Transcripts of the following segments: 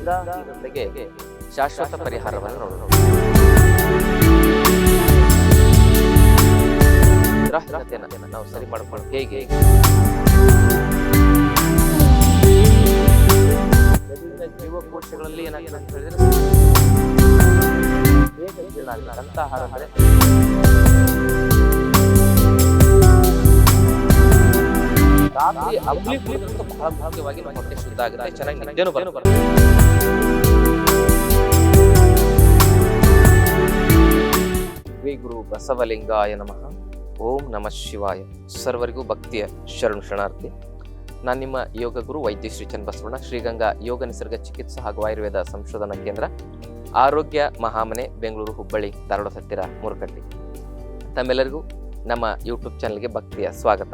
ನಿದ್ರಾಹೀನತೆಗೆ ಶಾಶ್ವತ ಪರಿಹಾರವನ್ನು ನೋಡೋಣ. ನಿದ್ರಾಹೀನತೆಯನ್ನು ನಾವು ಸರಿ ಮಾಡ್ಕೊಂಡು ಹೇಗೆ ಜೀವಕೋಶಗಳಲ್ಲಿ ಏನಾಗಿದೆ ಅಂತ ಹೇಳಿದ್ರೆ ಬೇಗ ಜೀರ್ಣ ಆಗುತ್ತೆ. ಅಂತ ಆಹಾರ ಅಂದ್ರೆ ರಾತ್ರಿ ಅಂಬ್ಲಿ ಕುಡಿದ್ರಂತೂ ಬಹಳ ಮುಖ್ಯವಾಗಿ ನಮ್ಮ ಹೊಟ್ಟೆ ಶುದ್ಧ ಆಗುತ್ತೆ, ಚೆನ್ನಾಗಿ ನಿದ್ದೆನೂ ಬರುತ್ತೆ. ಶ್ರೀ ಗುರು ಬಸವಲಿಂಗಾಯ ನಮಃ. ಓಂ ನಮಃ ಶಿವಾಯ. ಸರ್ವರಿಗೂ ಭಕ್ತಿಯ ಶರಣು ಶರಣಾರ್ಥಿ. ನಾನು ನಿಮ್ಮ ಯೋಗ ಗುರು ವೈದ್ಯ ಶ್ರೀ ಚನ್ನಬಸವಣ್ಣ, ಶ್ರೀಗಂಗಾ ಯೋಗ ನಿಸರ್ಗ ಚಿಕಿತ್ಸಾ ಹಾಗೂ ಆಯುರ್ವೇದ ಸಂಶೋಧನಾ ಕೇಂದ್ರ, ಆರೋಗ್ಯ ಮಹಾಮನೆ, ಬೆಂಗಳೂರು, ಹುಬ್ಬಳ್ಳಿ, ಧಾರವಾಡ ಹತ್ತಿರ ಮೂರುಕಟ್ಟಿ. ತಮ್ಮೆಲ್ಲರಿಗೂ ನಮ್ಮ ಯೂಟ್ಯೂಬ್ ಚಾನಲ್ಗೆ ಭಕ್ತಿಯ ಸ್ವಾಗತ.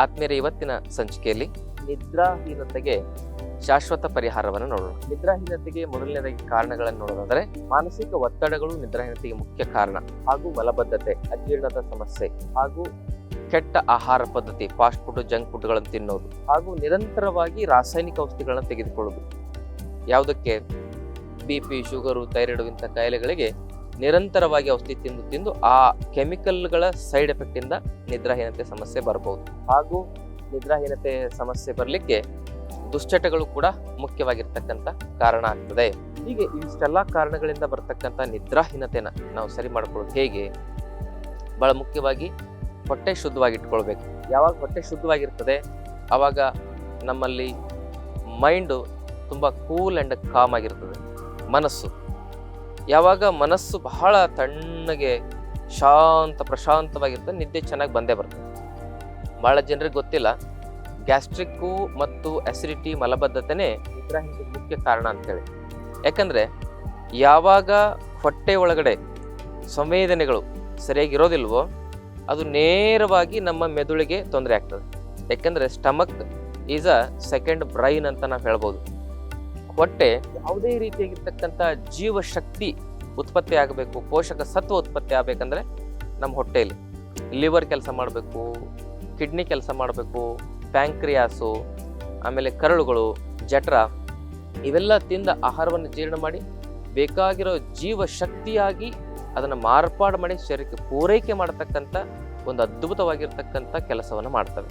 ಆತ್ಮೀಯರ, ಇವತ್ತಿನ ಸಂಚಿಕೆಯಲ್ಲಿ ನಿದ್ರಾಹೀನತೆಗೆ ಶಾಶ್ವತ ಪರಿಹಾರವನ್ನು ನೋಡೋಣ. ನಿದ್ರಾಹೀನತೆಗೆ ಮೊದಲನೇದಾಗಿ ಕಾರಣಗಳನ್ನು ನೋಡೋದಾದರೆ, ಮಾನಸಿಕ ಒತ್ತಡಗಳು ನಿದ್ರಾಹೀನತೆಗೆ ಮುಖ್ಯ ಕಾರಣ, ಹಾಗೂ ಮಲಬದ್ಧತೆ, ಅಜೀರ್ಣದ ಸಮಸ್ಯೆ, ಹಾಗೂ ಕೆಟ್ಟ ಆಹಾರ ಪದ್ಧತಿ, ಫಾಸ್ಟ್ ಫುಡ್, ಜಂಕ್ ಫುಡ್ಗಳನ್ನು ತಿನ್ನೋದು, ಹಾಗೂ ನಿರಂತರವಾಗಿ ರಾಸಾಯನಿಕ ಔಷಧಿಗಳನ್ನು ತೆಗೆದುಕೊಳ್ಳೋದು. ಯಾವುದಕ್ಕೆ? BP, ಶುಗರು, ಥೈರಾಯ್ಡ್ ಇಂಥ ಕಾಯಿಲೆಗಳಿಗೆ ನಿರಂತರವಾಗಿ ಔಷಧಿ ತಿಂದು ಆ ಕೆಮಿಕಲ್ಗಳ ಸೈಡ್ ಎಫೆಕ್ಟ್ ಇಂದ ನಿದ್ರಾಹೀನತೆ ಸಮಸ್ಯೆ ಬರಬಹುದು. ಹಾಗೂ ನಿದ್ರಾಹೀನತೆ ಸಮಸ್ಯೆ ಬರಲಿಕ್ಕೆ ದುಶ್ಚಟಗಳು ಕೂಡ ಮುಖ್ಯವಾಗಿರ್ತಕ್ಕಂಥ ಕಾರಣ ಆಗ್ತದೆ. ಹೀಗೆ ಇಷ್ಟೆಲ್ಲ ಕಾರಣಗಳಿಂದ ಬರ್ತಕ್ಕಂಥ ನಿದ್ರಾಹೀನತೆನ ನಾವು ಸರಿ ಮಾಡ್ಕೊಳ್ಳೋದು ಹೇಗೆ? ಬಹಳ ಮುಖ್ಯವಾಗಿ ಹೊಟ್ಟೆ ಶುದ್ಧವಾಗಿ ಇಟ್ಕೊಳ್ಬೇಕು. ಯಾವಾಗ ಹೊಟ್ಟೆ ಶುದ್ಧವಾಗಿರ್ತದೆ ಆವಾಗ ನಮ್ಮಲ್ಲಿ ಮೈಂಡು ತುಂಬ ಕೂಲ್ ಆ್ಯಂಡ್ ಕಾಮ್ ಆಗಿರ್ತದೆ. ಮನಸ್ಸು ಯಾವಾಗ ಮನಸ್ಸು ಬಹಳ ತಣ್ಣಗೆ ಪ್ರಶಾಂತವಾಗಿರ್ತದೆ, ನಿದ್ದೆ ಚೆನ್ನಾಗಿ ಬಂದೇ ಬರ್ತದೆ. ಬಹಳ ಜನರಿಗೆ ಗೊತ್ತಿಲ್ಲ, ಗ್ಯಾಸ್ಟ್ರಿಕ್ಕು ಮತ್ತು ಅಸಿಡಿಟಿ, ಮಲಬದ್ಧತೆನೇ ನಿದ್ರಾಹೀನತೆಗೆ ಮುಖ್ಯ ಕಾರಣ ಅಂತೇಳಿ. ಯಾಕಂದರೆ ಯಾವಾಗ ಹೊಟ್ಟೆ ಒಳಗಡೆ ಸಂವೇದನೆಗಳು ಸರಿಯಾಗಿರೋದಿಲ್ವೋ ಅದು ನೇರವಾಗಿ ನಮ್ಮ ಮೆದುಳಿಗೆ ತೊಂದರೆ ಆಗ್ತದೆ. ಯಾಕಂದರೆ stomach is a second brain ಅಂತ ನಾವು ಹೇಳ್ಬೋದು. ಹೊಟ್ಟೆ ಯಾವುದೇ ರೀತಿಯಾಗಿರ್ತಕ್ಕಂಥ ಜೀವಶಕ್ತಿ ಉತ್ಪತ್ತಿ ಆಗಬೇಕು, ಪೋಷಕ ಸತ್ವ ಉತ್ಪತ್ತಿ ಆಗಬೇಕಂದ್ರೆ ನಮ್ಮ ಹೊಟ್ಟೆಯಲ್ಲಿ ಲಿವರ್ ಕೆಲಸ ಮಾಡಬೇಕು, ಕಿಡ್ನಿ ಕೆಲಸ ಮಾಡಬೇಕು, ಪ್ಯಾಂಕ್ರಿಯಾಸು, ಆಮೇಲೆ ಕರಳುಗಳು, ಜಠರ, ಇವೆಲ್ಲ ತಿಂದ ಆಹಾರವನ್ನು ಜೀರ್ಣ ಮಾಡಿ ಬೇಕಾಗಿರೋ ಜೀವಶಕ್ತಿಯಾಗಿ ಅದನ್ನು ಮಾರ್ಪಾಡು ಮಾಡಿ ಶರೀರಕ್ಕೆ ಪೂರೈಕೆ ಮಾಡತಕ್ಕಂಥ ಒಂದು ಅದ್ಭುತವಾಗಿರ್ತಕ್ಕಂಥ ಕೆಲಸವನ್ನು ಮಾಡ್ತವೆ.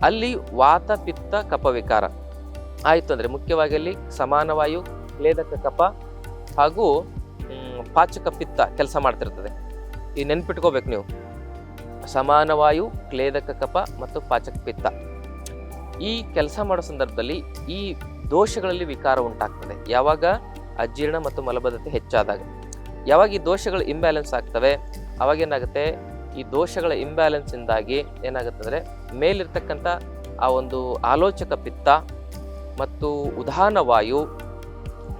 ಅಲ್ಲಿ ವಾತ, ಪಿತ್ತ, ಕಫ ವಿಕಾರ ಆಯಿತು ಅಂದರೆ ಮುಖ್ಯವಾಗಿ ಅಲ್ಲಿ ಸಮಾನವಾಯು, ಕ್ಲೇದಕ ಕಫ ಹಾಗೂ ಪಾಚಕ ಪಿತ್ತ ಕೆಲಸ ಮಾಡ್ತಿರ್ತದೆ. ಈ ನೆನ್ಪಿಟ್ಕೋಬೇಕು ನೀವು, ಸಮಾನವಾಯು, ಕ್ಲೇದಕ ಕಫ ಮತ್ತು ಪಾಚಕ ಪಿತ್ತ ಈ ಕೆಲಸ ಮಾಡೋ ಸಂದರ್ಭದಲ್ಲಿ ಈ ದೋಷಗಳಲ್ಲಿ ವಿಕಾರ ಉಂಟಾಗ್ತದೆ. ಯಾವಾಗ? ಅಜೀರ್ಣ ಮತ್ತು ಮಲಬದ್ಧತೆ ಹೆಚ್ಚಾದಾಗ. ಯಾವಾಗ ಈ ದೋಷಗಳು ಇಂಬ್ಯಾಲೆನ್ಸ್ ಆಗ್ತವೆ ಅವಾಗ ಏನಾಗುತ್ತೆ, ಈ ದೋಷಗಳ ಇಂಬ್ಯಾಲೆನ್ಸ್ ಇಂದಾಗಿ ಏನಾಗುತ್ತೆ ಅಂದರೆ ಮೇಲಿರ್ತಕ್ಕಂಥ ಆ ಒಂದು ಆಲೋಚಕ ಪಿತ್ತ ಮತ್ತು ಉದಾನ ವಾಯು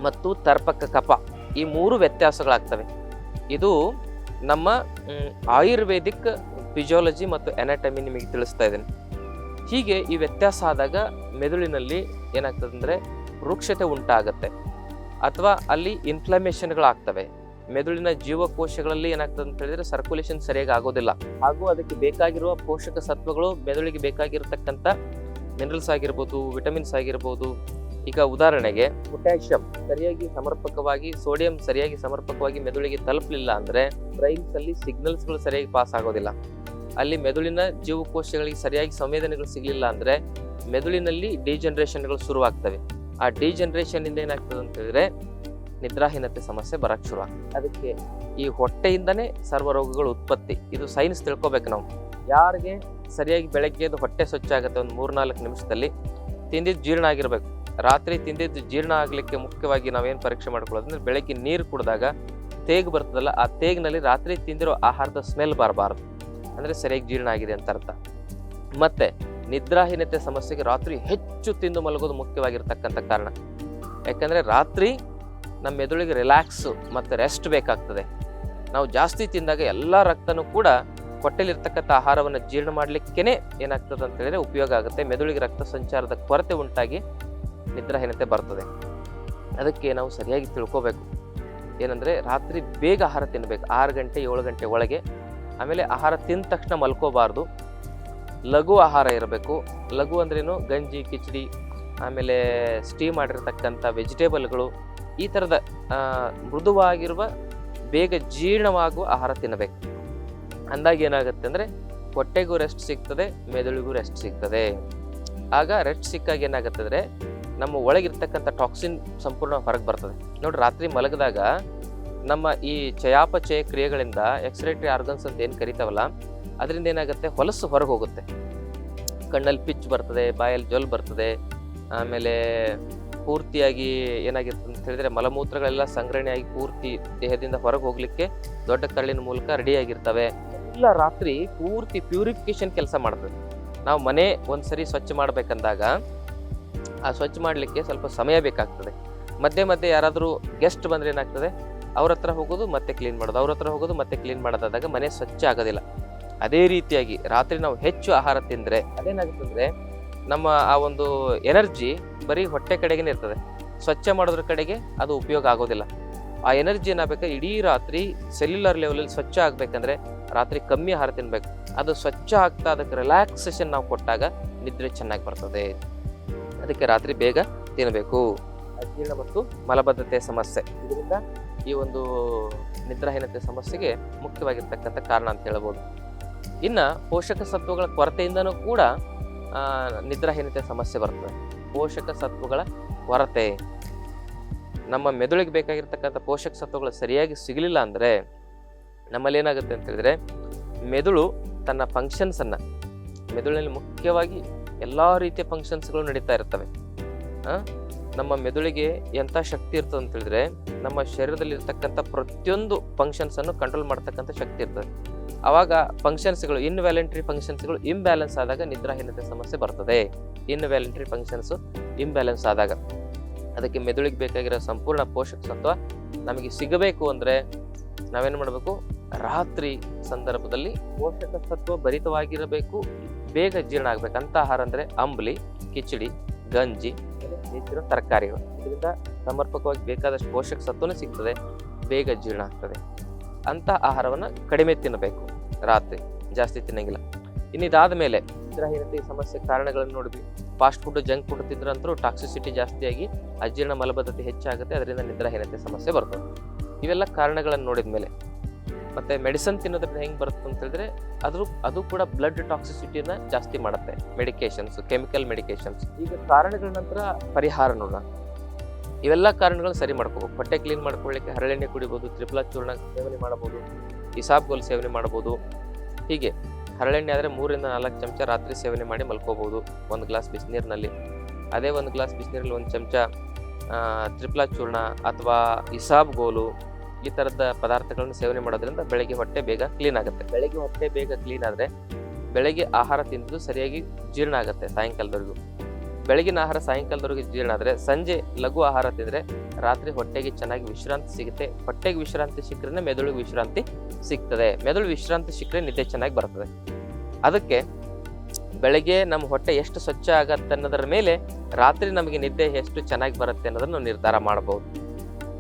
ಮತ್ತು ತರ್ಪಕ ಕಫ ಈ ಮೂರು ವ್ಯತ್ಯಾಸಗಳಾಗ್ತವೆ. ಇದು ನಮ್ಮ ಆಯುರ್ವೇದಿಕ್ ಫಿಸಿಯಾಲಜಿ ಮತ್ತು ಎನಾಟಮಿ ನಿಮಗೆ ತಿಳಿಸ್ತಾ ಇದ್ದೇನೆ. ಹೀಗೆ ಈ ವ್ಯತ್ಯಾಸ ಆದಾಗ ಮೆದುಳಿನಲ್ಲಿ ಏನಾಗ್ತದೆ ಅಂದರೆ ವೃಕ್ಷತೆ ಉಂಟಾಗತ್ತೆ, ಅಥವಾ ಅಲ್ಲಿ ಇನ್ಫ್ಲಮೇಷನ್ಗಳಾಗ್ತವೆ. ಮೆದುಳಿನ ಜೀವಕೋಶಗಳಲ್ಲಿ ಏನಾಗ್ತದೆ ಅಂತ ಹೇಳಿದ್ರೆ ಸರ್ಕ್ಯುಲೇಷನ್ ಸರಿಯಾಗಿ ಆಗೋದಿಲ್ಲ, ಹಾಗೂ ಅದಕ್ಕೆ ಬೇಕಾಗಿರುವ ಪೋಷಕ ಸತ್ವಗಳು, ಮೆದುಳಿಗೆ ಬೇಕಾಗಿರತಕ್ಕಂಥ ಮಿನರಲ್ಸ್ ಆಗಿರ್ಬೋದು, ವಿಟಮಿನ್ಸ್ ಆಗಿರ್ಬೋದು. ಈಗ ಉದಾಹರಣೆಗೆ ಪೊಟ್ಯಾಷಿಯಂ ಸರಿಯಾಗಿ ಸಮರ್ಪಕವಾಗಿ, ಸೋಡಿಯಂ ಸರಿಯಾಗಿ ಸಮರ್ಪಕವಾಗಿ ಮೆದುಳಿಗೆ ತಲುಪಲಿಲ್ಲ ಅಂದರೆ ಬ್ರೈನ್ಸ್ ಅಲ್ಲಿ ಸಿಗ್ನಲ್ಸ್ಗಳು ಸರಿಯಾಗಿ ಪಾಸ್ ಆಗೋದಿಲ್ಲ. ಅಲ್ಲಿ ಮೆದುಳಿನ ಜೀವಕೋಶಗಳಿಗೆ ಸರಿಯಾಗಿ ಸಂವೇದನೆಗಳು ಸಿಗಲಿಲ್ಲ ಅಂದರೆ ಮೆದುಳಿನಲ್ಲಿ ಡಿಜನರೇಷನ್ಗಳು ಶುರುವಾಗ್ತವೆ. ಆ ಡಿಜನರೇಷನ್ ಇಂದ ಏನಾಗ್ತದೆ ಅಂತ ಹೇಳಿದ್ರೆ ನಿದ್ರಾಹೀನತೆ ಸಮಸ್ಯೆ ಬರಕ್ಕೆ ಶುರು ಆಗ್ತದೆ. ಅದಕ್ಕೆ ಈ ಹೊಟ್ಟೆಯಿಂದನೇ ಸರ್ವ ರೋಗಗಳು ಉತ್ಪತ್ತಿ. ಇದು ಸೈನ್ಸ್ ತಿಳ್ಕೊಬೇಕು ನಾವು. ಯಾರಿಗೆ ಸರಿಯಾಗಿ ಬೆಳಗ್ಗೆದು ಹೊಟ್ಟೆ ಸ್ವಚ್ಛ ಆಗುತ್ತೆ ಒಂದು 3-4 ನಿಮಿಷದಲ್ಲಿ, ತಿಂದಿದ್ದು ಜೀರ್ಣ ಆಗಿರ್ಬೇಕು. ರಾತ್ರಿ ತಿಂದಿದ್ದು ಜೀರ್ಣ ಆಗಲಿಕ್ಕೆ ಮುಖ್ಯವಾಗಿ ನಾವೇನು ಪರೀಕ್ಷೆ ಮಾಡ್ಕೊಳ್ಳೋದು ಅಂದರೆ ಬೆಳಗ್ಗೆ ನೀರು ಕುಡಿದಾಗ ತೇಗು ಬರ್ತದಲ್ಲ, ಆ ತೇಗಿನಲ್ಲಿ ರಾತ್ರಿ ತಿಂದಿರೋ ಆಹಾರದ ಸ್ಮೆಲ್ ಬರಬಾರ್ದು, ಅಂದರೆ ಸರಿಯಾಗಿ ಜೀರ್ಣ ಆಗಿದೆ ಅಂತ ಅರ್ಥ. ಮತ್ತೆ ನಿದ್ರಾಹೀನತೆ ಸಮಸ್ಯೆಗೆ ರಾತ್ರಿ ಹೆಚ್ಚು ತಿಂದು ಮಲಗೋದು ಮುಖ್ಯವಾಗಿರ್ತಕ್ಕಂಥ ಕಾರಣ. ಯಾಕಂದರೆ ರಾತ್ರಿ ನಮ್ಮ ಮೆದುಳಿಗೆ ರಿಲ್ಯಾಕ್ಸ್ ಮತ್ತು ರೆಸ್ಟ್ ಬೇಕಾಗ್ತದೆ. ನಾವು ಜಾಸ್ತಿ ತಿಂದಾಗ ಎಲ್ಲ ರಕ್ತನೂ ಕೂಡ ಹೊಟ್ಟೆಲಿರ್ತಕ್ಕಂಥ ಆಹಾರವನ್ನು ಜೀರ್ಣ ಮಾಡಲಿಕ್ಕೇ ಏನಾಗ್ತದೆ ಅಂತ ಹೇಳಿದ್ರೆ ಉಪಯೋಗ ಆಗುತ್ತೆ. ಮೆದುಳಿಗೆ ರಕ್ತ ಸಂಚಾರದ ಕೊರತೆ ಉಂಟಾಗಿ ನಿದ್ರಾಹೀನತೆ ಬರ್ತದೆ. ಅದಕ್ಕೆ ನಾವು ಸರಿಯಾಗಿ ತಿಳ್ಕೋಬೇಕು ಏನಂದರೆ ರಾತ್ರಿ ಬೇಗ ಆಹಾರ ತಿನ್ನಬೇಕು, 6 ಗಂಟೆ 7 ಗಂಟೆ ಒಳಗೆ. ಆಮೇಲೆ ಆಹಾರ ತಿಂದ ತಕ್ಷಣ ಮಲ್ಕೋಬಾರ್ದು, ಲಘು ಆಹಾರ ಇರಬೇಕು. ಲಘು ಅಂದ್ರೇನು? ಗಂಜಿ, ಕಿಚಡಿ, ಆಮೇಲೆ ಸ್ಟೀಮ್ ಮಾಡಿರ್ತಕ್ಕಂಥ ವೆಜಿಟೇಬಲ್ಗಳು, ಈ ಥರದ ಮೃದುವಾಗಿರುವ ಬೇಗ ಜೀರ್ಣವಾಗುವ ಆಹಾರ ತಿನ್ನಬೇಕು. ಅಂದಾಗ ಏನಾಗುತ್ತೆ ಅಂದರೆ ಹೊಟ್ಟೆಗೂ ರೆಸ್ಟ್ ಸಿಗ್ತದೆ, ಮೆದುಳಿಗೂ ರೆಸ್ಟ್ ಸಿಗ್ತದೆ. ಆಗ ರೆಸ್ಟ್ ಸಿಕ್ಕಾಗ ಏನಾಗುತ್ತೆ ಅಂದರೆ ನಮ್ಮ ಒಳಗಿರ್ತಕ್ಕಂಥ ಟಾಕ್ಸಿನ್ ಸಂಪೂರ್ಣ ಹೊರಗೆ ಬರ್ತದೆ. ನೋಡಿ, ರಾತ್ರಿ ಮಲಗಿದಾಗ ನಮ್ಮ ಈ ಚಯಾಪಚಯ ಕ್ರಿಯೆಗಳಿಂದ ಎಕ್ಸ್ಕ್ರಿಟರಿ ಆರ್ಗನ್ಸ್ ಅಂತ ಏನು ಕರಿತಾವಲ್ಲ, ಅದರಿಂದ ಏನಾಗುತ್ತೆ, ಹೊಲಸು ಹೊರಗೆ ಹೋಗುತ್ತೆ. ಕಣ್ಣಲ್ಲಿ ಪಿಚ್ ಬರ್ತದೆ, ಬಾಯಲ್ಲಿ ಜೊಲ್ ಬರ್ತದೆ, ಆಮೇಲೆ ಪೂರ್ತಿಯಾಗಿ ಏನಾಗಿರ್ತದೆ ಅಂತ ಹೇಳಿದ್ರೆ ಮಲಮೂತ್ರಗಳೆಲ್ಲ ಸಂಗ್ರಹಣೆಯಾಗಿ ಪೂರ್ತಿ ದೇಹದಿಂದ ಹೊರಗೆ ಹೋಗ್ಲಿಕ್ಕೆ ದೊಡ್ಡ ಕರಳಿನ ಮೂಲಕ ರೆಡಿಯಾಗಿರ್ತವೆ. ಎಲ್ಲ ರಾತ್ರಿ ಪೂರ್ತಿ ಪ್ಯೂರಿಫಿಕೇಶನ್ ಕೆಲಸ ಮಾಡ್ತದೆ. ನಾವು ಮನೆ ಒಂದ್ಸರಿ ಸ್ವಚ್ಛ ಮಾಡ್ಬೇಕಂದಾಗ ಆ ಸ್ವಚ್ಛ ಮಾಡಲಿಕ್ಕೆ ಸ್ವಲ್ಪ ಸಮಯ ಬೇಕಾಗ್ತದೆ. ಮಧ್ಯೆ ಮಧ್ಯೆ ಯಾರಾದರೂ ಗೆಸ್ಟ್ ಬಂದ್ರೆ ಏನಾಗ್ತದೆ, ಅವ್ರ ಹತ್ರ ಹೋಗೋದು ಮತ್ತೆ ಕ್ಲೀನ್ ಮಾಡೋದು, ಅವ್ರ ಹತ್ರ ಹೋಗೋದು ಮತ್ತೆ ಕ್ಲೀನ್ ಮಾಡೋದಾದಾಗ ಮನೆ ಸ್ವಚ್ಛ ಆಗೋದಿಲ್ಲ. ಅದೇ ರೀತಿಯಾಗಿ ರಾತ್ರಿ ನಾವು ಹೆಚ್ಚು ಆಹಾರ ತಿಂದರೆ ಅದೇನಾಗುತ್ತೆ ಅಂದರೆ ನಮ್ಮ ಆ ಒಂದು ಎನರ್ಜಿ ಬರೀ ಹೊಟ್ಟೆ ಕಡೆಗೇ ಇರ್ತದೆ, ಸ್ವಚ್ಛ ಮಾಡೋದ್ರ ಕಡೆಗೆ ಅದು ಉಪಯೋಗ ಆಗೋದಿಲ್ಲ. ಆ ಎನರ್ಜಿ ಏನಾಗಬೇಕು, ಇಡೀ ರಾತ್ರಿ ಸೆಲ್ಯುಲರ್ ಲೆವೆಲಲ್ಲಿ ಸ್ವಚ್ಛ ಆಗಬೇಕಂದ್ರೆ ರಾತ್ರಿ ಕಮ್ಮಿ ಆಹಾರ ತಿನ್ಬೇಕು. ಅದು ಸ್ವಚ್ಛ ಆಗ್ತಾ ಅದಕ್ಕೆ ರಿಲ್ಯಾಕ್ಸೇಷನ್ ನಾವು ಕೊಟ್ಟಾಗ ನಿದ್ರೆ ಚೆನ್ನಾಗಿ ಬರ್ತದೆ. ಅದಕ್ಕೆ ರಾತ್ರಿ ಬೇಗ ತಿನ್ನಬೇಕು. ಅಜೀರ್ಣ ಮತ್ತು ಮಲಬದ್ಧತೆ ಸಮಸ್ಯೆ, ಇದರಿಂದ ಈ ಒಂದು ನಿದ್ರಾಹೀನತೆ ಸಮಸ್ಯೆಗೆ ಮುಖ್ಯವಾಗಿರ್ತಕ್ಕಂಥ ಕಾರಣ ಅಂತ ಹೇಳ್ಬೋದು. ಇನ್ನು ಪೋಷಕ ಸತ್ವಗಳ ಕೊರತೆಯಿಂದನೂ ಕೂಡ ನಿದ್ರಾಹೀನತೆ ಸಮಸ್ಯೆ ಬರ್ತದೆ. ಪೋಷಕ ಸತ್ವಗಳ ಕೊರತೆ, ನಮ್ಮ ಮೆದುಳಿಗೆ ಬೇಕಾಗಿರ್ತಕ್ಕಂಥ ಪೋಷಕ ಸತ್ವಗಳು ಸರಿಯಾಗಿ ಸಿಗಲಿಲ್ಲ ಅಂದರೆ ನಮ್ಮಲ್ಲಿ ಏನಾಗುತ್ತೆ ಅಂತ ಹೇಳಿದ್ರೆ ಮೆದುಳು ತನ್ನ ಫಂಕ್ಷನ್ಸನ್ನು, ಮೆದುಳಿನಲ್ಲಿ ಮುಖ್ಯವಾಗಿ ಎಲ್ಲ ರೀತಿಯ ಫಂಕ್ಷನ್ಸ್ಗಳು ನಡೀತಾ ಇರ್ತವೆ. ನಮ್ಮ ಮೆದುಳಿಗೆ ಎಂಥ ಶಕ್ತಿ ಇರ್ತದೆ ಅಂತ ಹೇಳಿದ್ರೆ ನಮ್ಮ ಶರೀರದಲ್ಲಿ ಇರ್ತಕ್ಕಂಥ ಪ್ರತಿಯೊಂದು ಫಂಕ್ಷನ್ಸನ್ನು ಕಂಟ್ರೋಲ್ ಮಾಡ್ತಕ್ಕಂಥ ಶಕ್ತಿ ಇರ್ತದೆ. ಆವಾಗ ಫಂಕ್ಷನ್ಸ್ಗಳು ಇನ್ವ್ಯಾಲೆಂಟ್ರಿ ಫಂಕ್ಷನ್ಸ್ಗಳು ಇಂಬ್ಯಾಲೆನ್ಸ್ ಆದಾಗ ನಿದ್ರಾಹೀನತೆ ಸಮಸ್ಯೆ ಬರ್ತದೆ. ಇನ್ವ್ಯಾಲೆಂಟ್ರಿ ಫಂಕ್ಷನ್ಸು ಇಂಬ್ಯಾಲೆನ್ಸ್ ಆದಾಗ ಅದಕ್ಕೆ ಮೆದುಳಿಗೆ ಬೇಕಾಗಿರೋ ಸಂಪೂರ್ಣ ಪೋಷಕ ಸತ್ವ ನಮಗೆ ಸಿಗಬೇಕು ಅಂದರೆ ನಾವೇನು ಮಾಡಬೇಕು, ರಾತ್ರಿ ಸಂದರ್ಭದಲ್ಲಿ ಪೋಷಕ ಸತ್ವ ಭರಿತವಾಗಿರಬೇಕು, ಬೇಗ ಜೀರ್ಣ ಆಗ್ಬೇಕಂತ ಆಹಾರ ಅಂದರೆ ಅಂಬ್ಲಿ, ಕಿಚಡಿ, ಗಂಜಿ, ಹೆಚ್ಚಿನ ತರಕಾರಿಗಳು. ಇದರಿಂದ ಸಮರ್ಪಕವಾಗಿ ಬೇಕಾದಷ್ಟು ಪೋಷಕ ಸತ್ವನೂ ಸಿಗ್ತದೆ, ಬೇಗ ಜೀರ್ಣ ಆಗ್ತದೆ. ಅಂಥ ಆಹಾರವನ್ನು ಕಡಿಮೆ ತಿನ್ನಬೇಕು, ರಾತ್ರಿ ಜಾಸ್ತಿ ತಿನ್ನಂಗಿಲ್ಲ. ಇನ್ನಿದಾದ ಮೇಲೆ ನಿದ್ರಾಹೀನತೆ ಸಮಸ್ಯೆ ಕಾರಣಗಳನ್ನು ನೋಡಿದ್ವಿ. ಫಾಸ್ಟ್ ಫುಡ್, ಜಂಕ್ ಫುಡ್ ತಿಂದ್ರಂತರೂ ಟಾಕ್ಸಿಸಿಟಿ ಜಾಸ್ತಿಯಾಗಿ ಅಜೀರ್ಣ ಮಲಬದ್ಧತೆ ಹೆಚ್ಚಾಗುತ್ತೆ, ಅದರಿಂದ ನಿದ್ರಾಹೀನತೆ ಸಮಸ್ಯೆ ಬರ್ತದೆ. ಇವೆಲ್ಲ ಕಾರಣಗಳನ್ನು ನೋಡಿದ ಮೇಲೆ ಮತ್ತೆ ಮೆಡಿಸಿನ್ ತಿನ್ನೋದ್ರಿಂದ ಹೆಂಗೆ ಬರುತ್ತೆ ಅಂತ ಹೇಳಿದ್ರೆ ಅದು ಕೂಡ ಬ್ಲಡ್ ಟಾಕ್ಸಿಸಿಟಿನ ಜಾಸ್ತಿ ಮಾಡುತ್ತೆ. Medications, chemical medications. ಈಗ ಕಾರಣಗಳ ನಂತರ ಪರಿಹಾರ ನೋಡೋಣ. ಇವೆಲ್ಲ ಕಾರಣಗಳನ್ನ ಸರಿ ಮಾಡ್ಕೋಬೇಕು. ಹೊಟ್ಟೆ ಕ್ಲೀನ್ ಮಾಡ್ಕೊಳ್ಳಿಕ್ಕೆ ಹರಳೆಣ್ಣೆ ಕುಡಿಬೋದು, ತ್ರಿಫಲಾ ಚೂರ್ಣ ಸೇವನೆ ಮಾಡಬಹುದು, ಇಸಾಬ್ಗೋಲ್ ಸೇವನೆ ಮಾಡಬಹುದು. ಹೀಗೆ ಹರಳೆಣ್ಣೆ ಆದರೆ 3 ರಿಂದ 4 ಚಮಚ ರಾತ್ರಿ ಸೇವನೆ ಮಾಡಿ ಮಲ್ಕೋಬಹುದು 1 ಗ್ಲಾಸ್ ಬಿಸಿನೀರಿನಲ್ಲಿ. ಅದೇ 1 ಗ್ಲಾಸ್ ಬಿಸಿನೀರಲ್ಲಿ 1 ಚಮಚ ತ್ರಿಫಲಾ ಚೂರ್ಣ ಅಥವಾ ಇಸಾಬ್ಗೋಲು ಈ ಥರದ ಪದಾರ್ಥಗಳನ್ನು ಸೇವನೆ ಮಾಡೋದ್ರಿಂದ ಬೆಳಗ್ಗೆ ಹೊಟ್ಟೆ ಬೇಗ ಕ್ಲೀನ್ ಆಗುತ್ತೆ. ಬೆಳಗ್ಗೆ ಹೊಟ್ಟೆ ಬೇಗ ಕ್ಲೀನ್ ಆದರೆ ಬೆಳಗ್ಗೆ ಆಹಾರ ತಿಂದು ಸರಿಯಾಗಿ ಜೀರ್ಣ ಆಗುತ್ತೆ ಸಾಯಂಕಾಲದವರೆಗೂ. ಬೆಳಗಿನ ಆಹಾರ ಸಾಯಂಕಾಲದವರೆಗೆ ಜೀರ್ಣ ಆದರೆ ಸಂಜೆ ಲಘು ಆಹಾರ ತಿಂದರೆ ರಾತ್ರಿ ಹೊಟ್ಟೆಗೆ ಚೆನ್ನಾಗಿ ವಿಶ್ರಾಂತಿ ಸಿಗುತ್ತೆ. ಹೊಟ್ಟೆಗೆ ವಿಶ್ರಾಂತಿ ಸಿಕ್ಕರೆ ಮೆದುಳಿಗೆ ವಿಶ್ರಾಂತಿ ಸಿಗ್ತದೆ. ಮೆದುಳು ವಿಶ್ರಾಂತಿ ಸಿಕ್ಕರೆ ನಿದ್ದೆ ಚೆನ್ನಾಗಿ ಬರ್ತದೆ. ಅದಕ್ಕೆ ಬೆಳಗ್ಗೆ ನಮ್ಮ ಹೊಟ್ಟೆ ಎಷ್ಟು ಸ್ವಚ್ಛ ಆಗತ್ತೆ ಅನ್ನೋದರ ಮೇಲೆ ರಾತ್ರಿ ನಮಗೆ ನಿದ್ದೆ ಎಷ್ಟು ಚೆನ್ನಾಗಿ ಬರುತ್ತೆ ಅನ್ನೋದನ್ನು ನಾವು ನಿರ್ಧಾರ ಮಾಡಬಹುದು.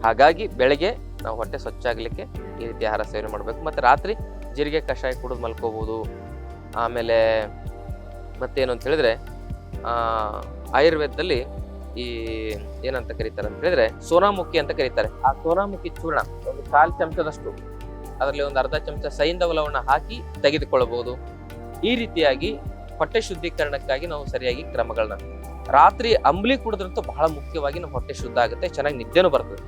ಹಾಗಾಗಿ ಬೆಳಗ್ಗೆ ನಾವು ಹೊಟ್ಟೆ ಸ್ವಚ್ಛ ಆಗಲಿಕ್ಕೆ ಈ ರೀತಿ ಆಹಾರ ಸೇವನೆ ಮಾಡಬೇಕು. ಮತ್ತು ರಾತ್ರಿ ಜೀರಿಗೆ ಕಷಾಯ ಕುಡಿದು ಮಲ್ಕೋಬೋದು. ಆಮೇಲೆ ಮತ್ತೇನು ಅಂತ ಹೇಳಿದ್ರೆ ಆಯುರ್ವೇದದಲ್ಲಿ ಈ ಏನಂತ ಕರೀತಾರೆ ಅಂತ ಹೇಳಿದ್ರೆ ಸೋನಾಮುಖಿ ಅಂತ ಕರೀತಾರೆ. ಆ ಸೋನಾಮುಖಿ ಚೂರ್ಣ 1/4 ಚಮಚದಷ್ಟು, ಅದರಲ್ಲಿ 1 ಅರ್ಧ ಚಮಚ ಸೈಂಧವ ಲವಣ ಹಾಕಿ ತೆಗೆದುಕೊಳ್ಳಬಹುದು. ಈ ರೀತಿಯಾಗಿ ಹೊಟ್ಟೆ ಶುದ್ಧೀಕರಣಕ್ಕಾಗಿ ನಾವು ಸರಿಯಾಗಿ ಕ್ರಮಗಳನ್ನ, ರಾತ್ರಿ ಅಂಬ್ಲಿ ಕುಡಿದ್ರಂತೂ ಬಹಳ ಮುಖ್ಯವಾಗಿ ನಮ್ಮ ಹೊಟ್ಟೆ ಶುದ್ಧ ಆಗುತ್ತೆ, ಚೆನ್ನಾಗಿ ನಿದ್ದೆನೂ ಬರ್ತದೆ.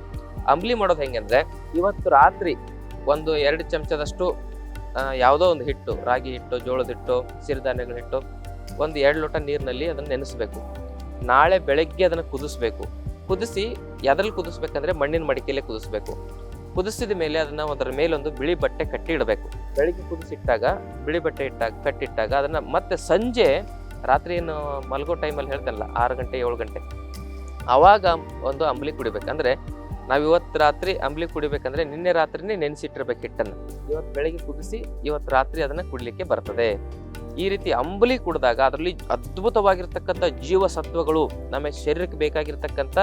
ಅಂಬ್ಲಿ ಮಾಡೋದು ಹೆಂಗೆ ಅಂದ್ರೆ ಇವತ್ತು ರಾತ್ರಿ 1-2 ಚಮಚದಷ್ಟು ಯಾವುದೋ ಒಂದು ಹಿಟ್ಟು, ರಾಗಿ ಹಿಟ್ಟು, ಜೋಳದ ಹಿಟ್ಟು, ಸಿರಿಧಾನ್ಯಗಳ ಹಿಟ್ಟು 1-2 ಲೋಟ ನೀರಿನಲ್ಲಿ ಅದನ್ನು ನೆನೆಸಬೇಕು. ನಾಳೆ ಬೆಳಗ್ಗೆ ಅದನ್ನು ಕುದಿಸ್ಬೇಕು. ಕುದಿಸಿ ಎದ್ರಲ್ಲಿ ಕುದಿಸ್ಬೇಕಂದ್ರೆ ಮಣ್ಣಿನ ಮಡಿಕೆಯಲ್ಲೇ ಕುದಿಸ್ಬೇಕು. ಕುದಿಸಿದ ಮೇಲೆ ಅದರ ಮೇಲೊಂದು ಬಿಳಿ ಬಟ್ಟೆ ಕಟ್ಟಿ ಇಡಬೇಕು. ಬೆಳಿಗ್ಗೆ ಕುದಿಸಿಟ್ಟಾಗ ಬಿಳಿ ಬಟ್ಟೆ ಕಟ್ಟಿಟ್ಟಾಗ ಅದನ್ನ ಮತ್ತೆ ಸಂಜೆ ರಾತ್ರಿ ಏನು ಮಲಗೋ ಟೈಮಲ್ಲಿ ಹೇಳ್ತಾನಲ್ಲ 6 ಗಂಟೆ 7 ಗಂಟೆ ಅವಾಗ ಒಂದು ಅಂಬ್ಲಿ ಕುಡಿಬೇಕಂದ್ರೆ ನಾವು ಇವತ್ತು ರಾತ್ರಿ ಅಂಬ್ಲಿ ಕುಡಿಬೇಕಂದ್ರೆ ನಿನ್ನೆ ರಾತ್ರಿನೇ ನೆನೆಸಿಟ್ಟಿರ್ಬೇಕು ಹಿಟ್ಟನ್ನು. ಇವತ್ತು ಬೆಳಗ್ಗೆ ಕುದಿಸಿ ಇವತ್ತು ರಾತ್ರಿ ಅದನ್ನ ಕುಡಿಲಿಕ್ಕೆ ಬರ್ತದೆ. ಈ ರೀತಿ ಅಂಬ್ಲಿ ಕುಡಿದಾಗ ಅದರಲ್ಲಿ ಅದ್ಭುತವಾಗಿರ್ತಕ್ಕಂಥ ಜೀವಸತ್ವಗಳು, ನಮ್ಮ ಶರೀರಕ್ಕೆ ಬೇಕಾಗಿರ್ತಕ್ಕಂಥ